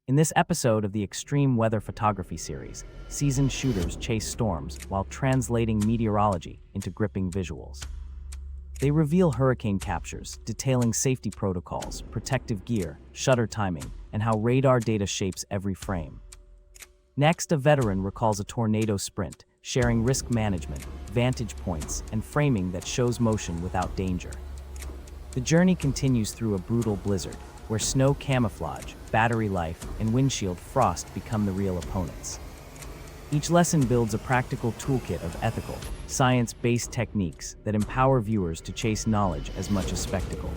In this episode of the Extreme Weather Photography series, seasoned shooters chase storms while translating meteorology into gripping visuals. They reveal hurricane captures, detailing safety protocols, protective gear, shutter timing, and how radar data shapes every frame. Next, a veteran recalls a tornado sprint, sharing risk management, vantage points, and framing that shows motion without danger. The journey continues through a brutal blizzard, where snow camouflage, battery life, and windshield frost become the real opponents. Each lesson builds a practical toolkit of ethical, science-based techniques that empower viewers to chase knowledge as much as spectacle.